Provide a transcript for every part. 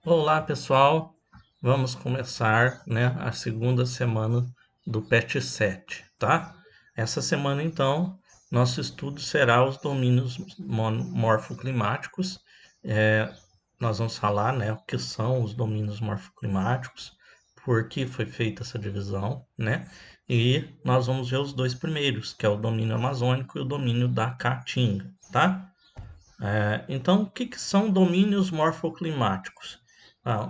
Olá, pessoal. Vamos começar, né, a segunda semana do PET 7, tá? Essa semana, então, nosso estudo será os domínios morfoclimáticos. É, Nós vamos falar, né, o que são os domínios morfoclimáticos, por que foi feita essa divisão, né? E nós vamos ver os dois primeiros, que é o domínio amazônico e o domínio da Caatinga, tá? Então, o que são domínios morfoclimáticos?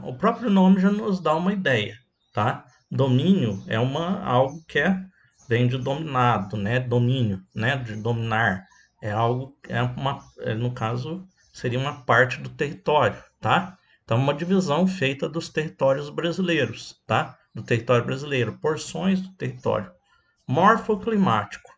O próprio nome já nos dá uma ideia, tá? Domínio é algo que vem de dominado, né? Domínio, né? De dominar. É algo, no caso, seria uma parte do território, tá? Então, uma divisão feita dos territórios brasileiros, tá? Do território brasileiro, porções do território. Morfoclimático.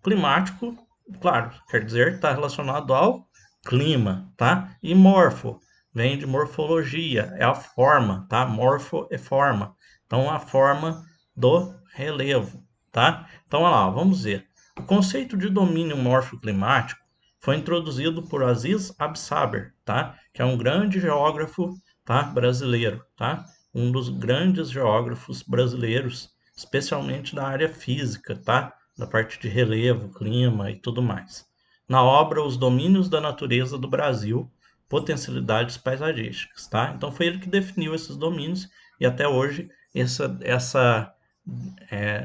Climático, claro, quer dizer, está relacionado ao clima, tá? E morfo, vem de morfologia, é a forma, tá? Morfo é forma. Então, a forma do relevo, tá? Então, olha lá, vamos ver. O conceito de domínio morfoclimático foi introduzido por Aziz Absaber, tá? Que é um grande geógrafo, tá? Brasileiro, tá? Um dos grandes geógrafos brasileiros, especialmente da área física, tá? Da parte de relevo, clima e tudo mais. Na obra Os Domínios da Natureza do Brasil, Potencialidades Paisagísticas, tá? Então foi ele que definiu esses domínios e até hoje essa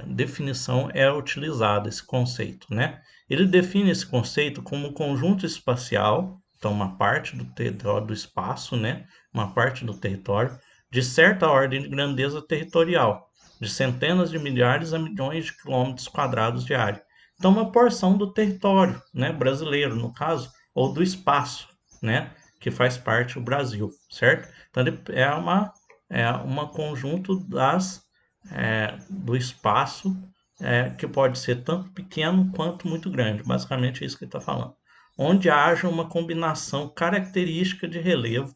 definição é utilizada, esse conceito, né? Ele define esse conceito como um conjunto espacial, então uma parte do território do espaço, né? Uma parte do território de certa ordem de grandeza territorial, de centenas de milhares a milhões de quilômetros quadrados de área. Então, uma porção do território, né, brasileiro, no caso, ou do espaço, né, que faz parte do Brasil, certo? Então, ele é uma conjunto do espaço, que pode ser tanto pequeno quanto muito grande. Basicamente é isso que ele está falando. Onde haja uma combinação característica de relevo,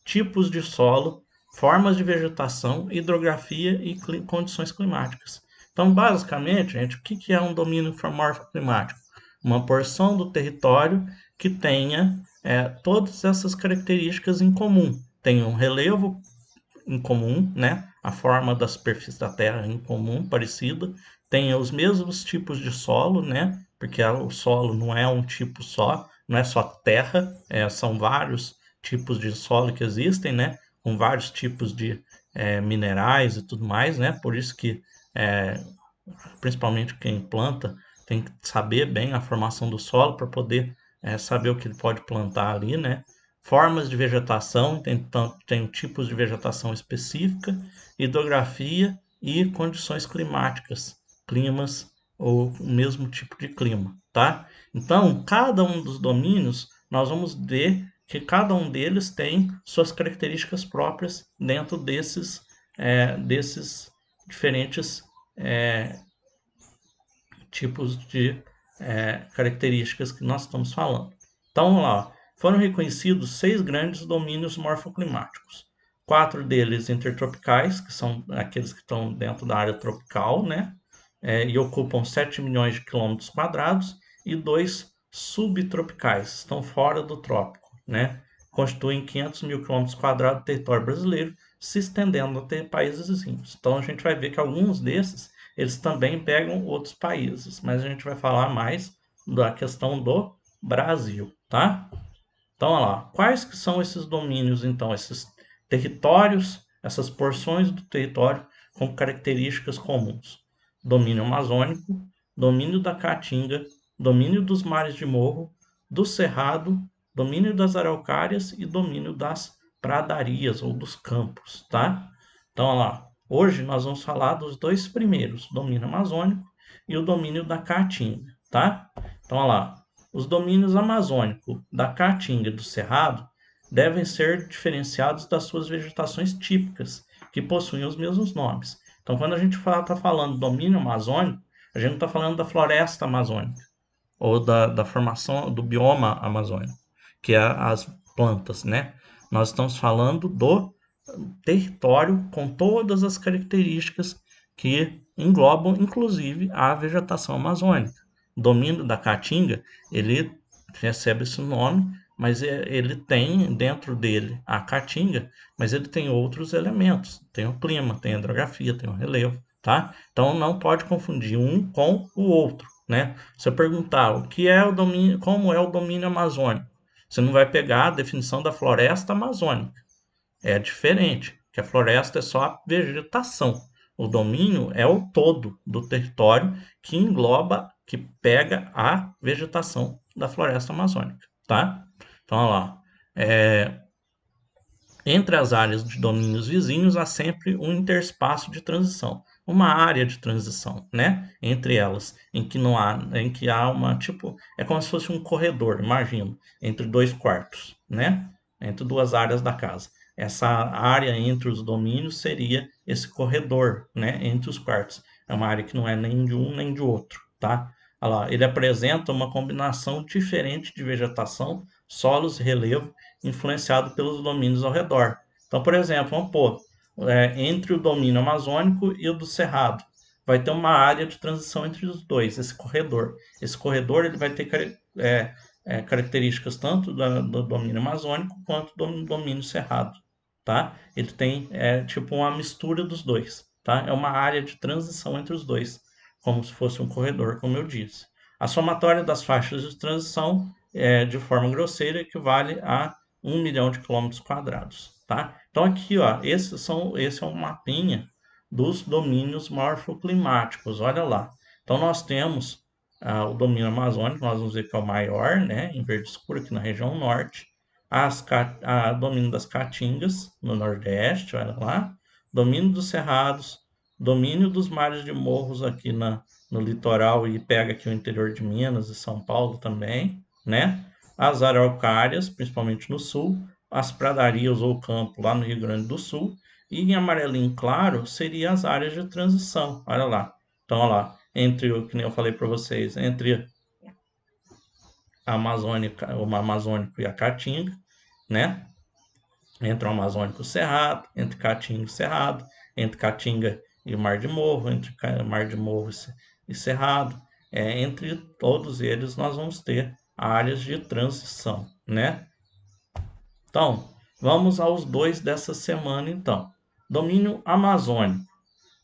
tipos de solo, formas de vegetação, hidrografia e condições climáticas. Então, basicamente, gente, o que é um domínio morfoclimático? Uma porção do território que tenha todas essas características em comum. Tem um relevo em comum, né? A forma da superfície da Terra em comum, parecida. Tem os mesmos tipos de solo, né? Porque o solo não é um tipo só, não é só terra, são vários tipos de solo que existem, né? Com vários tipos de minerais e tudo mais, né? Por isso que, é, principalmente quem planta, tem que saber bem a formação do solo para poder saber o que ele pode plantar ali, né? Formas de vegetação, tem tipos de vegetação específica, hidrografia e condições climáticas, climas ou o mesmo tipo de clima, tá? Então, cada um dos domínios, nós vamos ver que cada um deles tem suas características próprias dentro desses diferentes é, tipos de características que nós estamos falando. Então, vamos lá. Foram reconhecidos 6 grandes domínios morfoclimáticos. 4 deles intertropicais, que são aqueles que estão dentro da área tropical, né? E ocupam 7 milhões de quilômetros quadrados, e 2 subtropicais, estão fora do trópico, né? Constituem 500 mil quilômetros quadrados do território brasileiro, se estendendo até países vizinhos. Então, a gente vai ver que alguns desses eles também pegam outros países, mas a gente vai falar mais da questão do Brasil, tá? Então, olha lá, quais que são esses domínios, então, esses territórios, essas porções do território com características comuns? Domínio amazônico, domínio da Caatinga, domínio dos mares de Morro, do Cerrado, domínio das araucárias e domínio das pradarias ou dos campos, tá? Então, olha lá, hoje nós vamos falar dos dois primeiros, o domínio amazônico e o domínio da Caatinga, tá? Então, olha lá, os domínios amazônico da Caatinga e do Cerrado devem ser diferenciados das suas vegetações típicas, que possuem os mesmos nomes. Então, quando a gente está falando domínio amazônico, a gente não está falando da floresta amazônica ou da formação do bioma amazônico, que é as plantas, né? Nós estamos falando do território com todas as características que englobam, inclusive, a vegetação amazônica. O domínio da Caatinga, ele recebe esse nome mas ele tem dentro dele a caatinga, mas ele tem outros elementos. Tem o clima, tem a hidrografia, tem o relevo, tá? Então não pode confundir um com o outro, né? Se eu perguntar o que é o domínio, como é o domínio amazônico, você não vai pegar a definição da floresta amazônica. É diferente, que a floresta é só a vegetação. O domínio é o todo do território que engloba, que pega a vegetação da floresta amazônica, tá? Então, olha lá. Entre as áreas de domínios vizinhos há sempre um interespaço de transição, uma área de transição, né? Entre elas, em que há uma tipo, é como se fosse um corredor, imagino, entre dois quartos, né? Entre duas áreas da casa. Essa área entre os domínios seria esse corredor, né? Entre os quartos. É uma área que não é nem de um nem de outro, tá? Olha lá, ele apresenta uma combinação diferente de vegetação, solos e relevo influenciado pelos domínios ao redor. Então, por exemplo, vamos pôr entre o domínio amazônico e o do Cerrado. Vai ter uma área de transição entre os dois, esse corredor. Esse corredor ele vai ter características tanto do domínio amazônico quanto do domínio cerrado. Tá? Ele tem tipo uma mistura dos dois. Tá? É uma área de transição entre os dois, como se fosse um corredor, como eu disse. A somatória das faixas de transição, de forma grosseira, equivale a 1 milhão de quilômetros quadrados, tá? Então aqui, ó, esse é um mapinha dos domínios morfoclimáticos, olha lá. Então nós temos o domínio amazônico, nós vamos ver que é o maior, né, em verde escuro aqui na região norte, domínio das caatingas no nordeste, olha lá, domínio dos cerrados, domínio dos mares de morros aqui no litoral e pega aqui o interior de Minas e São Paulo também, né? As araucárias, principalmente no sul, as pradarias ou campo lá no Rio Grande do Sul, e em amarelinho claro seria as áreas de transição. Olha lá. Então, olha lá, entre o que nem eu falei para vocês, entre a Amazônica, o Amazônico e a Caatinga, né? Entre o Amazônico e o Cerrado, entre Caatinga e Cerrado, entre Caatinga e o Mar de Morro, entre Mar de Morro e Cerrado. Entre todos eles nós vamos ter áreas de transição, né? Então, vamos aos dois dessa semana, então. Domínio amazônico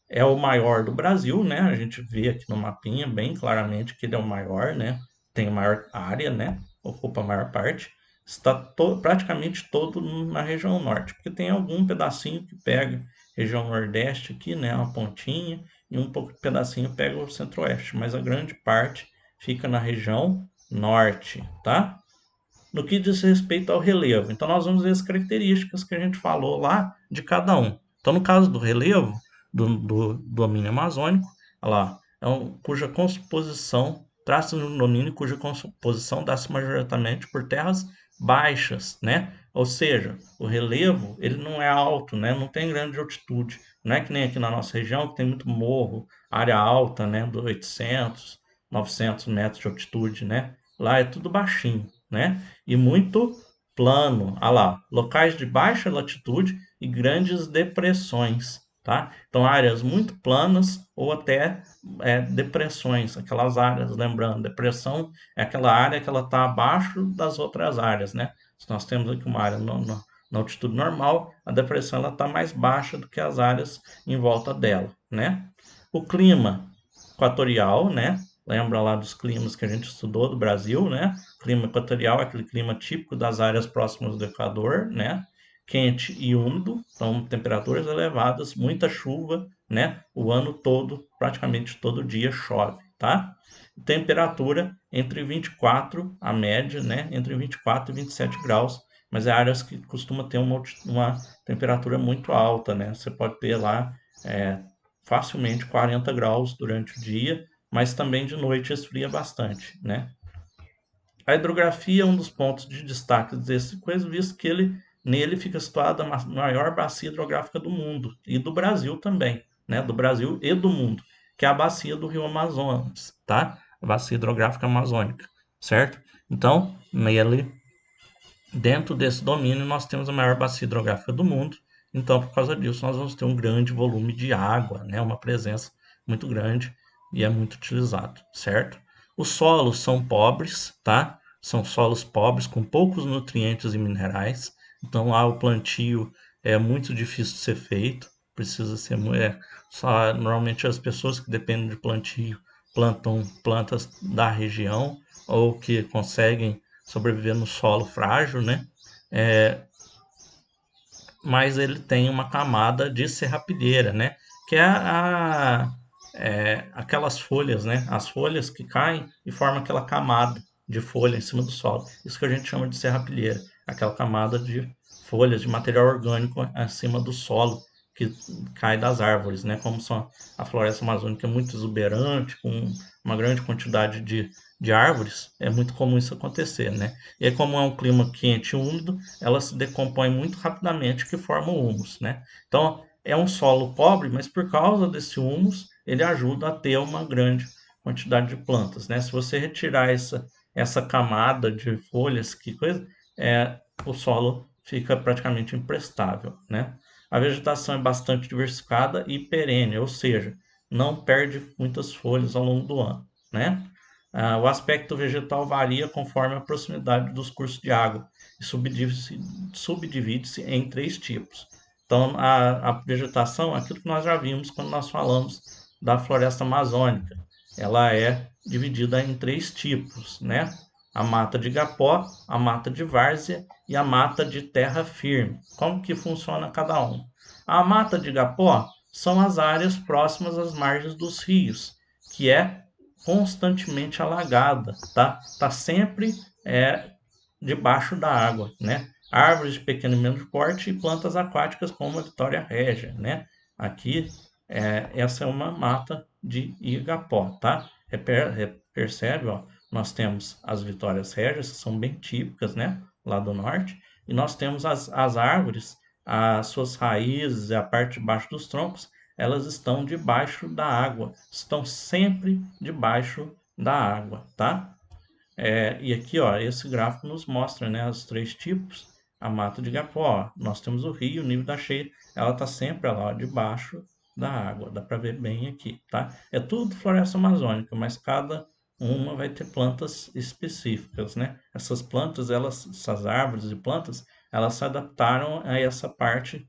é o maior do Brasil, né? A gente vê aqui no mapinha bem claramente que ele é o maior, né? Tem a maior área, né? Ocupa a maior parte. Está praticamente todo na região norte, porque tem algum pedacinho que pega região nordeste aqui, né? Uma pontinha, e um pouco pedacinho pega o centro-oeste, mas a grande parte fica na região norte, tá? No que diz respeito ao relevo. Então, nós vamos ver as características que a gente falou lá de cada um. Então, no caso do relevo, do domínio amazônico, olha lá, cuja composição, traça de um domínio cuja composição dá-se majoritariamente por terras baixas, né? Ou seja, o relevo, ele não é alto, né? Não tem grande altitude. Não é que nem aqui na nossa região, que tem muito morro, área alta, né? Do 800, 900 metros de altitude, né? Lá é tudo baixinho, né? E muito plano. Ah lá, locais de baixa latitude e grandes depressões, tá? Então, áreas muito planas ou até depressões, aquelas áreas, lembrando, depressão é aquela área que ela está abaixo das outras áreas, né? Se nós temos aqui uma área na altitude normal, a depressão ela está mais baixa do que as áreas em volta dela, né? O clima equatorial, né? Lembra lá dos climas que a gente estudou do Brasil, né? Clima equatorial é aquele clima típico das áreas próximas do Equador, né? Quente e úmido, então temperaturas elevadas, muita chuva, né? O ano todo, praticamente todo dia chove, tá? Temperatura entre 24, a média, né? Entre 24 e 27 graus, mas é áreas que costuma ter uma temperatura muito alta, né? Você pode ter lá facilmente 40 graus durante o dia, mas também de noite esfria bastante, né? A hidrografia é um dos pontos de destaque desse coisa, visto que nele fica situada a maior bacia hidrográfica do mundo e do Brasil também, né? Do Brasil e do mundo, que é a bacia do Rio Amazonas, tá? A bacia hidrográfica amazônica, certo? Então, dentro desse domínio, nós temos a maior bacia hidrográfica do mundo. Então, por causa disso, nós vamos ter um grande volume de água, né? Uma presença muito grande e é muito utilizado, certo? Os solos são pobres, tá? são solos pobres, com poucos nutrientes e minerais. Então lá o plantio é muito difícil de ser feito, precisa ser só normalmente as pessoas que dependem de plantio plantam plantas da região ou que conseguem sobreviver no solo frágil, né? Mas ele tem uma camada de serrapilheira, né? Que é aquelas folhas, né? As folhas que caem e formam aquela camada de folha em cima do solo. Isso que a gente chama de serrapilheira, aquela camada de folhas de material orgânico acima do solo que cai das árvores, né? Como são a floresta amazônica é muito exuberante, com uma grande quantidade de árvores, é muito comum isso acontecer, né? E aí, como é um clima quente e úmido, ela se decompõe muito rapidamente, que forma o humus, né? Então, é um solo pobre, mas por causa desse humus, ele ajuda a ter uma grande quantidade de plantas, né? Se você retirar essa camada de folhas, que coisa, o solo fica praticamente imprestável, né? A vegetação é bastante diversificada e perene, ou seja, não perde muitas folhas ao longo do ano, né? O aspecto vegetal varia conforme a proximidade dos cursos de água e subdivide-se em três tipos. Então, a vegetação, aquilo que nós já vimos quando nós falamos da floresta amazônica, ela é dividida em três tipos, né? A mata de igapó, a mata de várzea e a mata de terra firme. Como que funciona cada um? A mata de igapó são as áreas próximas às margens dos rios, que é constantemente alagada, tá? Tá sempre debaixo da água, né? Árvores de pequeno e médio porte e plantas aquáticas como a Vitória régia, né? Aqui, essa é uma mata de igapó, tá? Percebe, ó, nós temos as Vitórias régias, que são bem típicas, né? Lá do norte, e nós temos as árvores, as suas raízes e a parte de baixo dos troncos, elas estão debaixo da água, estão sempre debaixo da água, tá? E aqui, ó, esse gráfico nos mostra, né, os três tipos. A mata de igapó, nós temos o rio, o nível da cheia, ela está sempre lá debaixo da água, dá para ver bem aqui, tá? É tudo floresta amazônica, mas cada uma vai ter plantas específicas, né? Essas plantas, essas árvores e plantas, elas se adaptaram a essa parte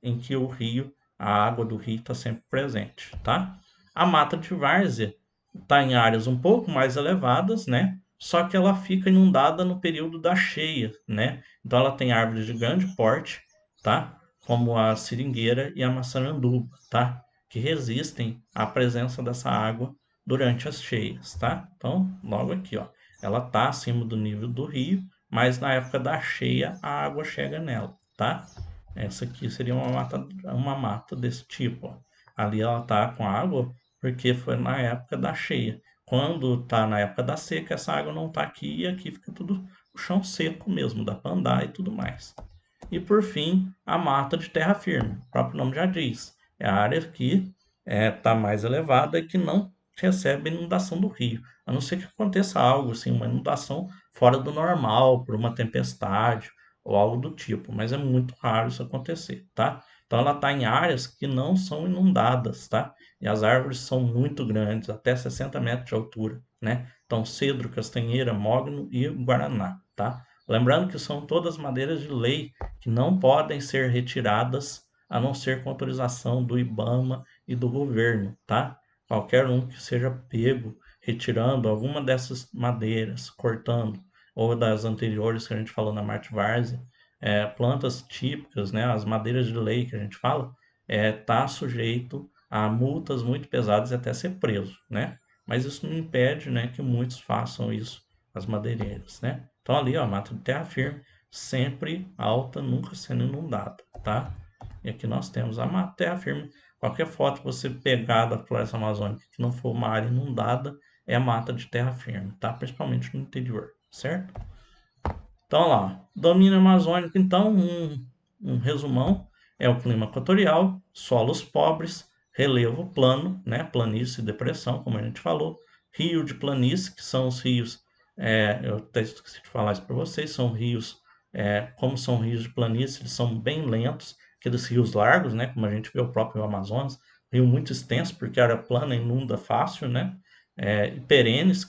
em que o rio, a água do rio está sempre presente, tá? A mata de várzea está em áreas um pouco mais elevadas, né? Só que ela fica inundada no período da cheia, né? Então ela tem árvores de grande porte, tá? Como a seringueira e a maçaranduba, tá? Que resistem à presença dessa água durante as cheias, tá? Então, logo aqui, ó, ela tá acima do nível do rio, mas na época da cheia a água chega nela, tá? Essa aqui seria uma mata desse tipo, ó. Ali ela tá com água porque foi na época da cheia. Quando está na época da seca, essa água não está aqui e aqui fica tudo o chão seco mesmo, dá para andar e tudo mais. E por fim, a mata de terra firme, o próprio nome já diz, é a área que está mais elevada e que não recebe inundação do rio, a não ser que aconteça algo assim, uma inundação fora do normal, por uma tempestade ou algo do tipo, mas é muito raro isso acontecer, tá? Então ela está em áreas que não são inundadas, tá? E as árvores são muito grandes, até 60 metros de altura, né? Então, cedro, castanheira, mogno e guaraná, tá? Lembrando que são todas madeiras de lei que não podem ser retiradas a não ser com autorização do IBAMA e do governo, tá? Qualquer um que seja pego retirando alguma dessas madeiras, cortando, ou das anteriores que a gente falou na Marte Várzea, plantas típicas, né, as madeiras de lei que a gente fala, tá sujeito a multas muito pesadas e até ser preso, né? Mas isso não impede, né, que muitos façam isso, as madeireiras, né? Então ali, ó, mata de terra firme, sempre alta, nunca sendo inundada, tá? E aqui nós temos a mata de terra firme. Qualquer foto que você pegar da floresta amazônica que não for uma área inundada, é a mata de terra firme, tá? Principalmente no interior, certo? Então lá, domínio amazônico, então, um resumão, é o clima equatorial, solos pobres, relevo plano, né, planície e depressão, como a gente falou, rio de planície, que são os rios, eu até esqueci de falar isso para vocês, são rios, como são rios de planície, eles são bem lentos, aqueles rios largos, né, como a gente vê o próprio Amazonas, rio muito extenso, porque a área plana inunda fácil, né, perenes,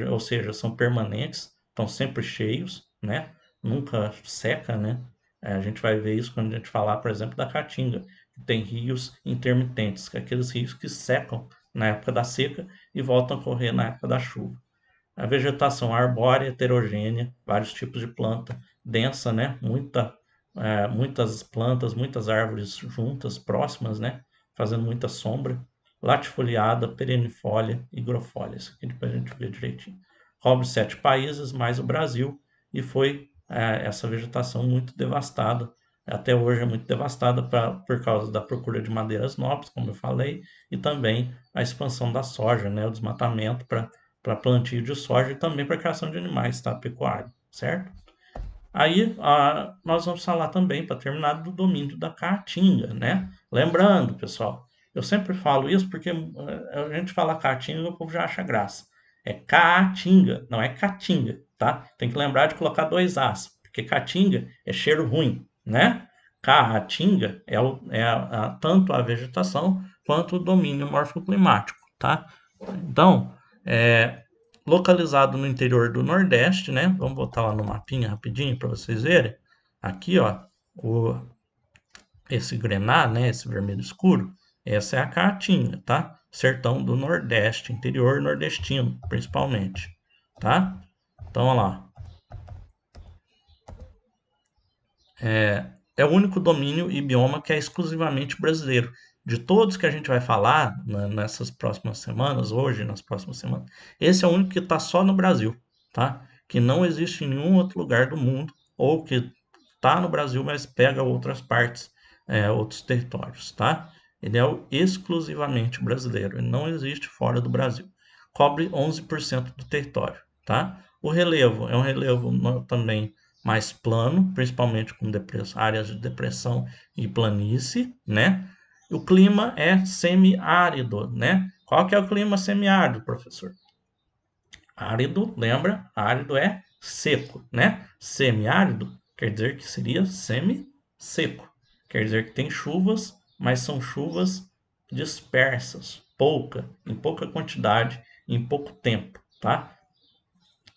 ou seja, são permanentes, estão sempre cheios, né? Nunca seca, né? A gente vai ver isso quando a gente falar, por exemplo, da Caatinga, que tem rios intermitentes, que é aqueles rios que secam na época da seca e voltam a correr na época da chuva. A vegetação arbórea, heterogênea, vários tipos de planta, densa, né? Muitas plantas, muitas árvores juntas, próximas, né? Fazendo muita sombra. Latifoliada, perennifólia, higrofólia. Isso aqui depois a gente vê direitinho. Cobre 7 países, mais o Brasil, e foi essa vegetação muito devastada. Até hoje é muito devastada por causa da procura de madeiras nobres, como eu falei, e também a expansão da soja, né? O desmatamento para plantio de soja e também para criação de animais, tá? Pecuário, certo? Aí nós vamos falar também, para terminar, do domínio da caatinga, né? Lembrando, pessoal, eu sempre falo isso porque a gente fala caatinga, o povo já acha graça. É caatinga, não é caatinga, tá? Tem que lembrar de colocar dois As, porque caatinga é cheiro ruim, né? Caatinga tanto a vegetação quanto o domínio morfoclimático, tá? Então, é, localizado no interior do Nordeste, né? Vamos botar lá no mapinha rapidinho para vocês verem. Aqui, ó, esse grená, né? Esse vermelho escuro, essa é a Caatinga, tá? Sertão do Nordeste, interior nordestino, principalmente, tá? Então, olha lá. É o único domínio e bioma que é exclusivamente brasileiro. De todos que a gente vai falar nessas próximas semanas, hoje, nas próximas semanas, esse é o único que está só no Brasil, tá? Que não existe em nenhum outro lugar do mundo, ou que está no Brasil, mas pega outras partes, outros territórios, tá? Ele é exclusivamente brasileiro, ele não existe fora do Brasil. Cobre 11% do território, tá? O relevo é um relevo também mais plano, principalmente com áreas de depressão e planície, né? O clima é semiárido, né? Qual que é o clima semiárido, professor? Árido, lembra? Árido é seco, né? Semiárido quer dizer que seria semi-seco. Quer dizer que tem chuvas, mas são chuvas dispersas, em pouca quantidade, em pouco tempo, tá?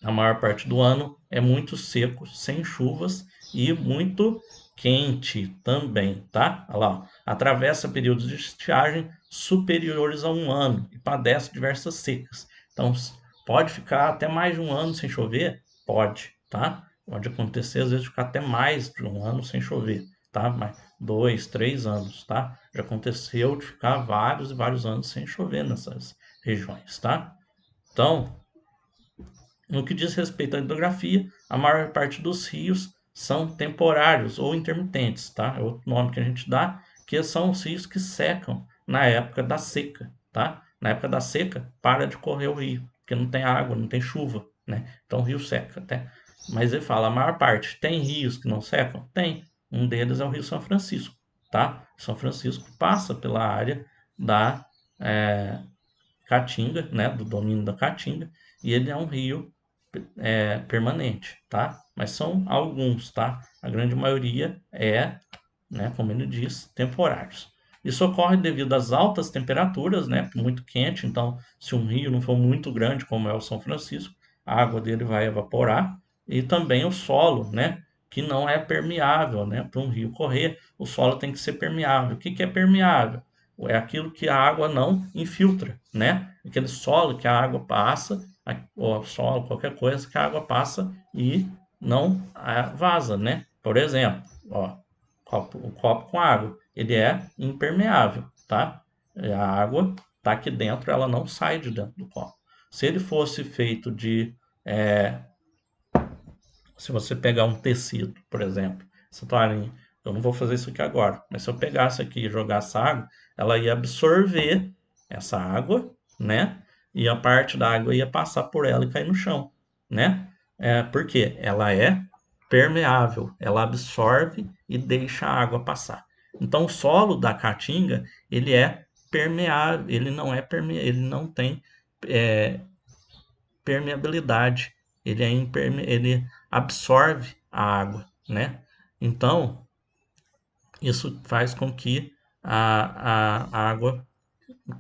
A maior parte do ano é muito seco, sem chuvas e muito quente também, tá? Olha lá, ó. Atravessa períodos de estiagem superiores a um ano e padece diversas secas. Então, pode ficar até mais de um ano sem chover? Pode, tá? Pode acontecer, às vezes, ficar até mais de um ano sem chover, tá? Mas 2, 3 anos, tá? Já aconteceu de ficar vários e vários anos sem chover nessas regiões, tá? Então, no que diz respeito à hidrografia, a maior parte dos rios são temporários ou intermitentes, tá? É outro nome que a gente dá, que são os rios que secam na época da seca, tá? Na época da seca, para de correr o rio, porque não tem água, não tem chuva, né? Então o rio seca até. Mas ele fala, a maior parte, tem rios que não secam? Tem. Um deles é o Rio São Francisco, tá? São Francisco passa pela área da Caatinga, né? Do domínio da Caatinga, e ele é um rio permanente, tá? Mas são alguns, tá? A grande maioria né, como ele diz, temporários. Isso ocorre devido às altas temperaturas, né? Muito quente, então se um rio não for muito grande, como é o São Francisco, a água dele vai evaporar e também o solo, né? Que não é permeável, né? Para um rio correr, o solo tem que ser permeável. O que que é permeável? É aquilo que a água não infiltra, né? Aquele solo que a água passa, ou solo, qualquer coisa que a água passa e não vaza, né? Por exemplo, ó, o copo com água, ele é impermeável, tá? A água tá aqui dentro, ela não sai de dentro do copo. Se ele fosse feito se você pegar um tecido, por exemplo, essa toalhinha, eu não vou fazer isso aqui agora, mas se eu pegasse aqui e jogasse água, ela ia absorver essa água, né? E a parte da água ia passar por ela e cair no chão, né? Porque ela é permeável, ela absorve e deixa a água passar. Então, o solo da caatinga, ele é permeável, ele não é ele não tem é, permeabilidade, ele absorve a água, né? Então, isso faz com que a água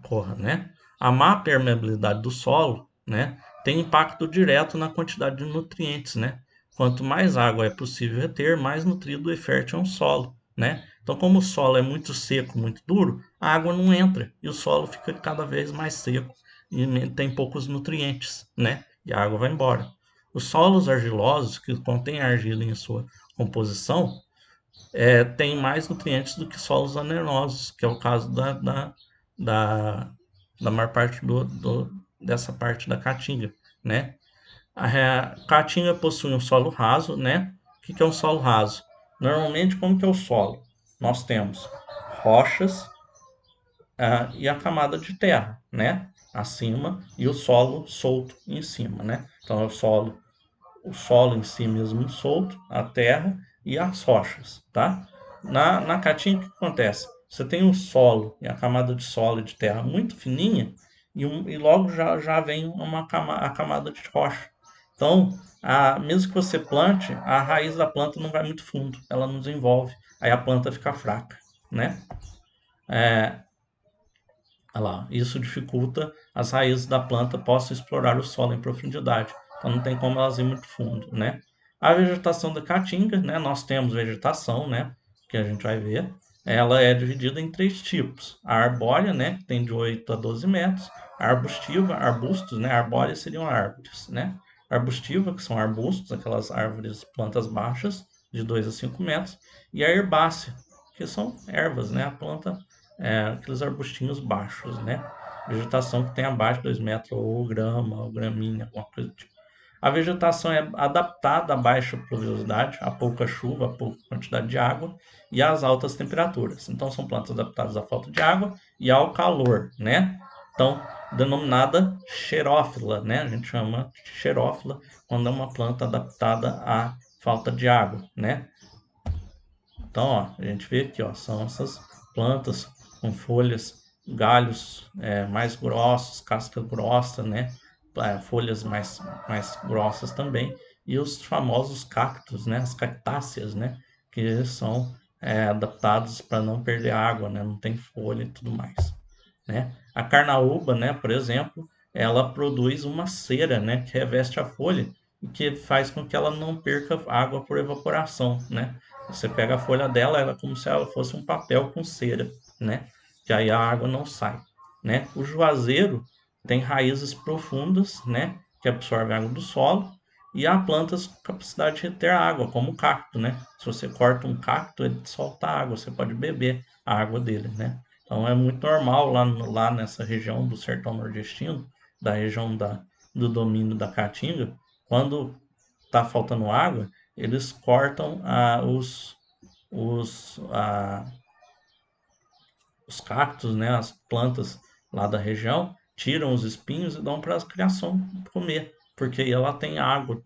corra, né? A má permeabilidade do solo, né, tem impacto direto na quantidade de nutrientes, né? Quanto mais água é possível reter, mais nutrido e fértil é um solo, né? Então, como o solo é muito seco, muito duro, a água não entra e o solo fica cada vez mais seco e tem poucos nutrientes, né? E a água vai embora. Os solos argilosos, que contêm argila em sua composição, têm mais nutrientes do que solos arenosos, que é o caso da, da maior parte dessa parte da caatinga, né? A caatinga possui um solo raso, né? O que é um solo raso? Normalmente, como que é o solo? Nós temos rochas, e a camada de terra, né? Acima e o solo solto em cima, né? Então é o solo em si mesmo solto, a terra e as rochas, tá? Na caatinga, o que acontece? Você tem o solo e a camada de solo e de terra muito fininha e logo já vem a camada de rocha. Então, mesmo que você plante, a raiz da planta não vai muito fundo, ela não desenvolve, aí a planta fica fraca, né? É, Olha lá, isso dificulta as raízes da planta possam explorar o solo em profundidade. Então não tem como elas ir muito fundo, né? A vegetação da caatinga, né? Nós temos vegetação, né? Que a gente vai ver. Ela é dividida em três tipos. A arbórea, né? Que tem de 8 a 12 metros. A arbustiva, arbustos, né? Arbórea seriam árvores, né? Arbustiva, que são arbustos, aquelas árvores, plantas baixas, de 2 a 5 metros. E a herbácea, que são ervas, né? A planta aqueles arbustinhos baixos, né? Vegetação que tem abaixo de 2 metros, ou grama, ou gramínea, alguma coisa do tipo. A vegetação é adaptada à baixa pluviosidade, a pouca chuva, a pouca quantidade de água e às altas temperaturas. Então, são plantas adaptadas à falta de água e ao calor, né? Então, denominada xerófila, né? A gente chama de xerófila quando é uma planta adaptada à falta de água, né? Então, ó, a gente vê aqui, ó, são essas plantas com folhas, galhos mais grossos, casca grossa, né? Folhas mais grossas também. E os famosos cactos, né? As cactáceas, né? Que são adaptados para não perder água, né? Não tem folha e tudo mais, né? A carnaúba, né, por exemplo, ela produz uma cera, né, que reveste a folha e que faz com que ela não perca água por evaporação, né? Você pega a folha dela, ela é como se ela fosse um papel com cera, né? Que aí a água não sai, né? O juazeiro tem raízes profundas, né, que absorvem a água do solo e há plantas com capacidade de reter água, como o cacto, né? Se você corta um cacto, ele solta água, você pode beber a água dele, né? Então é muito normal lá nessa região do sertão nordestino, da região do domínio da Caatinga, quando está faltando água, eles cortam os, ah, os cactos, né, as plantas lá da região, tiram os espinhos e dão para a criação comer, porque aí ela tem água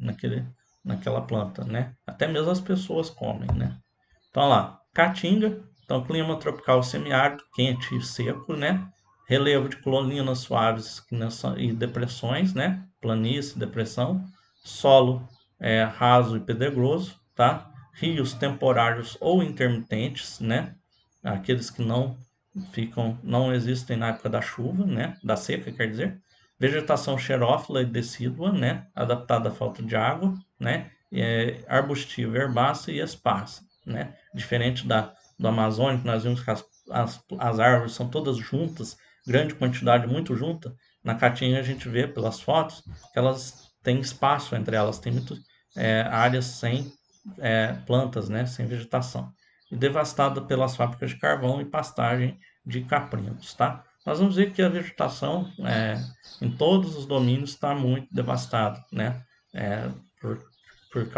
naquela planta, né? Até mesmo as pessoas comem, né? Então, lá, Caatinga, então clima tropical semiárido, quente e seco, né? Relevo de colinas suaves e depressões, né? Planície, depressão. Solo raso e pedregoso, tá? Rios temporários ou intermitentes, né? Aqueles que não existem na época da chuva, né? Da seca, quer dizer. Vegetação xerófila e decídua, né? Adaptada à falta de água, né? Arbustiva, herbácea e esparsa, né? Diferente do Amazônico, nós vimos que as árvores são todas juntas, grande quantidade, muito junta. Na Caatinga a gente vê pelas fotos que elas têm espaço entre elas, tem muitas áreas sem plantas, né? Sem vegetação. E devastada pelas fábricas de carvão e pastagem de caprinos, tá? Nós vamos ver que a vegetação em todos os domínios está muito devastada, né? Por, por